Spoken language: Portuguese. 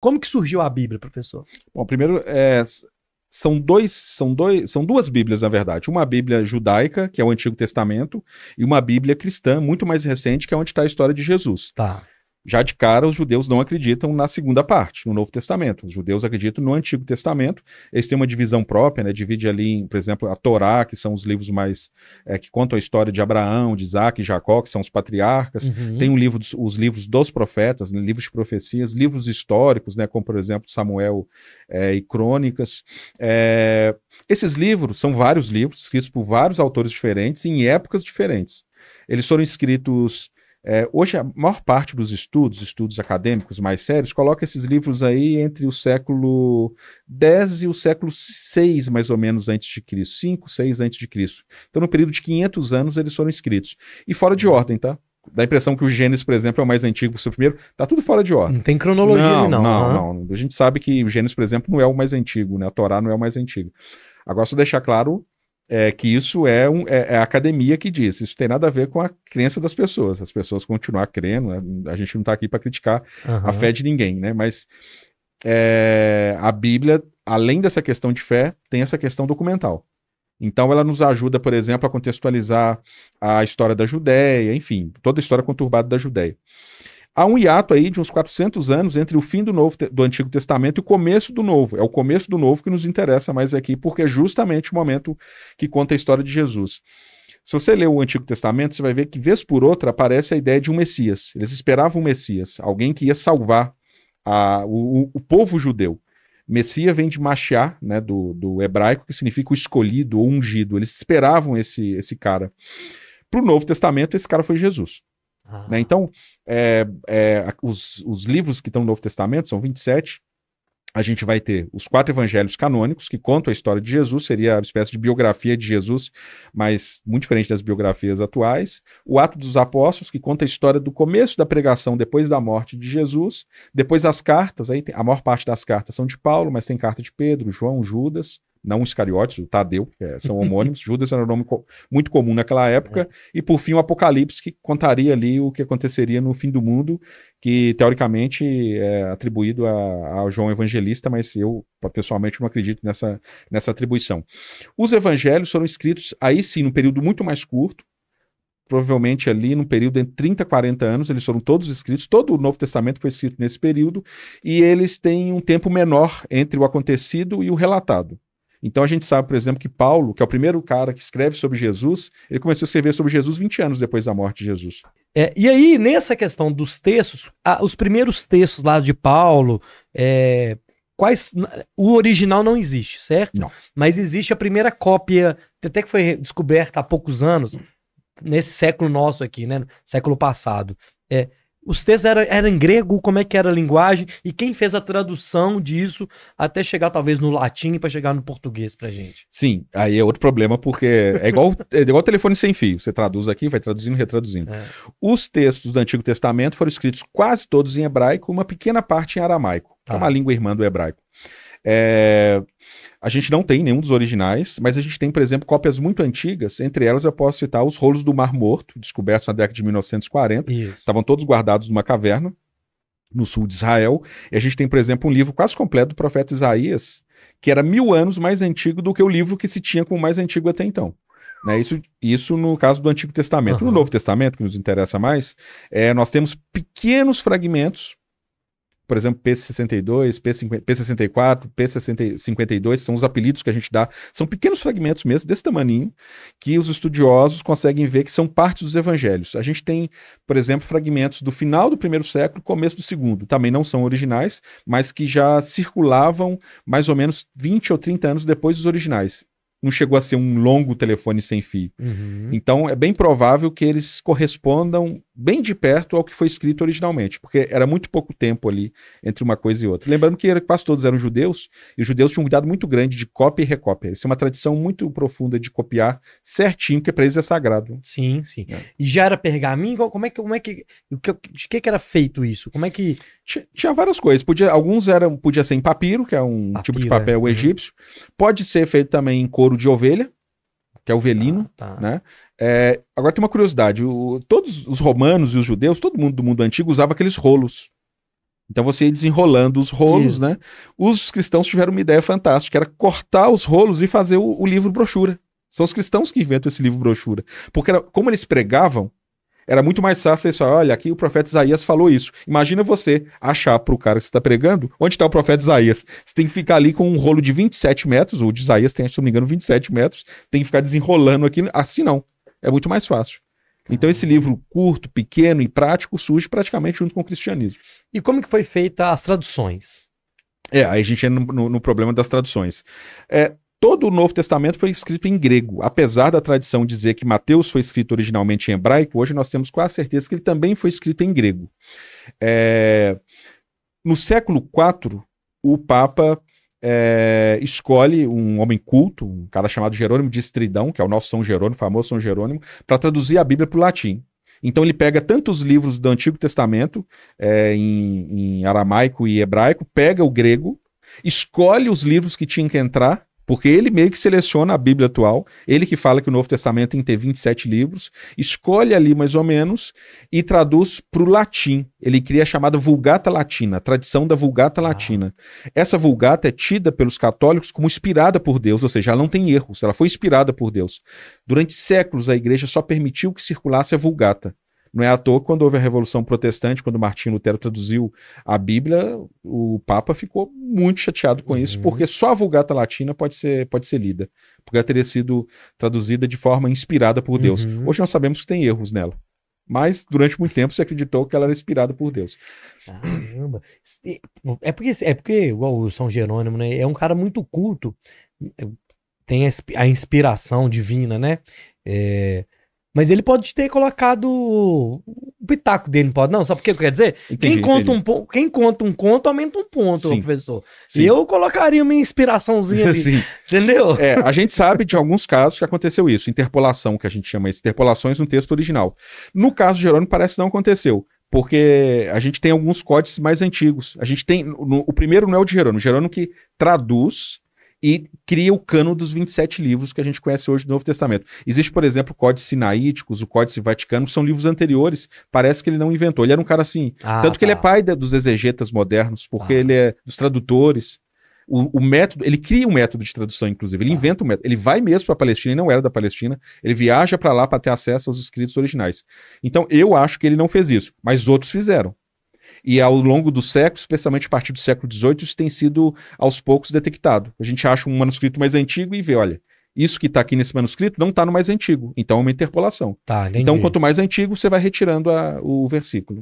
Como que surgiu a Bíblia, professor? Bom, primeiro, são duas Bíblias, na verdade. Uma Bíblia judaica, que é o Antigo Testamento, e uma Bíblia cristã, muito mais recente, que é onde está a história de Jesus. Tá. Já de cara, os judeus não acreditam na segunda parte, no Novo Testamento. Os judeus acreditam no Antigo Testamento. Eles têm uma divisão própria, né? Divide ali, por exemplo, a Torá, que são os livros mais que contam a história de Abraão, de Isaac e Jacó, que são os patriarcas. Uhum. Tem os livros dos profetas, né? Livros de profecias, livros históricos, né? Como, por exemplo, Samuel e Crônicas. Esses livros são vários livros, escritos por vários autores diferentes, em épocas diferentes. Eles foram escritos... hoje, a maior parte dos estudos acadêmicos mais sérios, coloca esses livros aí entre o século X e o século VI, mais ou menos, antes de Cristo. 5, 6 antes de Cristo. Então, no período de 500 anos, eles foram escritos. E fora de ordem, tá? Dá a impressão que o Gênesis, por exemplo, é o mais antigo que o primeiro. Tá tudo fora de ordem. Não tem cronologia ali, não. Não. A gente sabe que o Gênesis, por exemplo, não é o mais antigo, né? A Torá não é o mais antigo. Agora, só deixar claro... que isso é a academia que diz. Isso tem nada a ver com a crença das pessoas. As pessoas continuar crendo, né? A gente não está aqui para criticar a fé de ninguém, né? Mas a Bíblia, além dessa questão de fé, tem essa questão documental. Então ela nos ajuda, por exemplo, a contextualizar a história da Judéia, enfim, toda a história conturbada da Judéia. Há um hiato aí de uns 400 anos entre o fim do Antigo Testamento e o começo do Novo. É o começo do Novo que nos interessa mais aqui, porque é justamente o momento que conta a história de Jesus. Se você ler o Antigo Testamento, você vai ver que, vez por outra, aparece a ideia de um Messias. Eles esperavam um Messias, alguém que ia salvar o povo judeu. Messias vem de Mashiach, né, do hebraico, que significa o escolhido ou ungido. Eles esperavam esse cara. Para o Novo Testamento, esse cara foi Jesus. Né? Então, os livros que estão no Novo Testamento são 27. A gente vai ter os 4 evangelhos canônicos, que contam a história de Jesus, seria uma espécie de biografia de Jesus, mas muito diferente das biografias atuais. O Ato dos Apóstolos, que conta a história do começo da pregação depois da morte de Jesus. Depois as cartas, aí a maior parte das cartas são de Paulo, mas tem carta de Pedro, João, Judas, não os Iscariotes, o Tadeu, são homônimos. Judas era um nome muito comum naquela época. E, por fim, o Apocalipse, que contaria ali o que aconteceria no fim do mundo, que, teoricamente, é atribuído a João Evangelista, mas eu, pessoalmente, não acredito nessa atribuição. Os evangelhos foram escritos, aí sim, num período muito mais curto, provavelmente ali num período entre 30 e 40 anos, eles foram todos escritos, todo o Novo Testamento foi escrito nesse período, e eles têm um tempo menor entre o acontecido e o relatado. Então a gente sabe, por exemplo, que Paulo, que é o primeiro cara que escreve sobre Jesus, ele começou a escrever sobre Jesus 20 anos depois da morte de Jesus. E aí, nessa questão dos textos, os primeiros textos lá de Paulo, o original não existe, certo? Não. Mas existe a primeira cópia, até que foi descoberta há poucos anos, nesse século nosso aqui, né? Século passado. Os textos eram em grego, como é que era a linguagem, e quem fez a tradução disso até chegar talvez no latim para chegar no português pra gente. Sim, aí é outro problema, porque é igual telefone sem fio. Você traduz aqui, vai traduzindo, retraduzindo. Os textos do Antigo Testamento foram escritos quase todos em hebraico, uma pequena parte em aramaico, que é uma língua irmã do hebraico. A gente não tem nenhum dos originais, mas a gente tem, por exemplo, cópias muito antigas. Entre elas eu posso citar os rolos do Mar Morto, descobertos na década de 1940. Estavam todos guardados numa caverna no sul de Israel. E a gente tem, por exemplo, um livro quase completo do profeta Isaías, que era 1000 anos mais antigo do que o livro que se tinha como mais antigo até então. Né, isso no caso do Antigo Testamento. No Novo Testamento, que nos interessa mais, nós temos pequenos fragmentos. Por exemplo, P62, P64, P52, são os apelidos que a gente dá. São pequenos fragmentos mesmo, desse tamaninho, que os estudiosos conseguem ver que são partes dos evangelhos. A gente tem, por exemplo, fragmentos do final do 1º século, começo do 2º. Também não são originais, mas que já circulavam mais ou menos 20 ou 30 anos depois dos originais. Não chegou a ser um longo telefone sem fio. Então, é bem provável que eles correspondam bem de perto ao que foi escrito originalmente, porque era muito pouco tempo ali entre uma coisa e outra. Lembrando que quase todos eram judeus, e os judeus tinham um cuidado muito grande de cópia e recópia. Isso é uma tradição muito profunda de copiar certinho, porque para eles é sagrado. Sim. E já era pergaminho? De que era feito isso? Como é que... Tinha várias coisas. Podia ser em papiro, que é um tipo de papel egípcio. Pode ser feito também em couro de ovelha, que é o velino, né? Agora tem uma curiosidade, todos os romanos e os judeus, todo mundo do mundo antigo usava aqueles rolos. Então você ia desenrolando os rolos, Isso. né? Os cristãos tiveram uma ideia fantástica, era cortar os rolos e fazer o livro brochura. São os cristãos que inventam esse livro brochura. Porque como eles pregavam, era muito mais fácil você falar, olha, aqui o profeta Isaías falou isso. Imagina você achar para o cara que você está pregando, onde está o profeta Isaías. Você tem que ficar ali com um rolo de 27 metros, o de Isaías tem, se não me engano, 27 metros, tem que ficar desenrolando aquilo. Assim não, é muito mais fácil. Então esse livro curto, pequeno e prático surge praticamente junto com o cristianismo. E como que foi feita as traduções? Aí a gente entra no problema das traduções. Todo o Novo Testamento foi escrito em grego. Apesar da tradição dizer que Mateus foi escrito originalmente em hebraico, hoje nós temos quase certeza que ele também foi escrito em grego. No século IV, o Papa escolhe um homem culto, um cara chamado Jerônimo de Estridão, que é o nosso São Jerônimo, famoso São Jerônimo, para traduzir a Bíblia para o latim. Então ele pega tantos livros do Antigo Testamento, em aramaico e hebraico, pega o grego, escolhe os livros que tinham que entrar, porque ele meio que seleciona a Bíblia atual, ele que fala que o Novo Testamento tem que ter 27 livros, escolhe ali mais ou menos e traduz para o latim. Ele cria a chamada Vulgata Latina, a tradição da Vulgata Latina. Essa Vulgata é tida pelos católicos como inspirada por Deus, ou seja, ela não tem erros, ela foi inspirada por Deus. Durante séculos a igreja só permitiu que circulasse a Vulgata. Não é à toa que quando houve a Revolução Protestante, quando Martinho Lutero traduziu a Bíblia, o Papa ficou muito chateado com isso, porque só a Vulgata Latina pode ser lida, porque ela teria sido traduzida de forma inspirada por Deus. Hoje nós sabemos que tem erros nela, mas durante muito tempo se acreditou que ela era inspirada por Deus. Caramba! É porque igual o São Jerônimo, né, é um cara muito culto, tem a inspiração divina, né? Mas ele pode ter colocado o pitaco dele, não pode? Não, sabe o que eu quero dizer? Quem conta um conto, aumenta um ponto, professor. Sim. E eu colocaria uma inspiraçãozinha ali, sim. Entendeu? A gente sabe de alguns casos que aconteceu isso, interpolação, que a gente chama isso, interpolações no texto original. No caso de Jerônimo parece que não aconteceu, porque a gente tem alguns códices mais antigos. A gente tem, o primeiro não é o de Jerônimo que traduz e cria o cânon dos 27 livros que a gente conhece hoje do Novo Testamento. Existe, por exemplo, Códices Sinaíticos, o Códice Vaticano, que são livros anteriores, parece que ele não inventou. Ele era um cara assim, tanto que ele é pai dos exegetas modernos, porque ele é dos tradutores. O método, ele cria um método de tradução, inclusive, ele inventa um método, ele vai mesmo para a Palestina, ele não era da Palestina, ele viaja para lá para ter acesso aos escritos originais. Então, eu acho que ele não fez isso, mas outros fizeram. E ao longo dos séculos, especialmente a partir do século XVIII, isso tem sido aos poucos detectado. A gente acha um manuscrito mais antigo e vê, olha, isso que está aqui nesse manuscrito não está no mais antigo, então é uma interpolação. Então, quanto mais antigo, você vai retirando o versículo.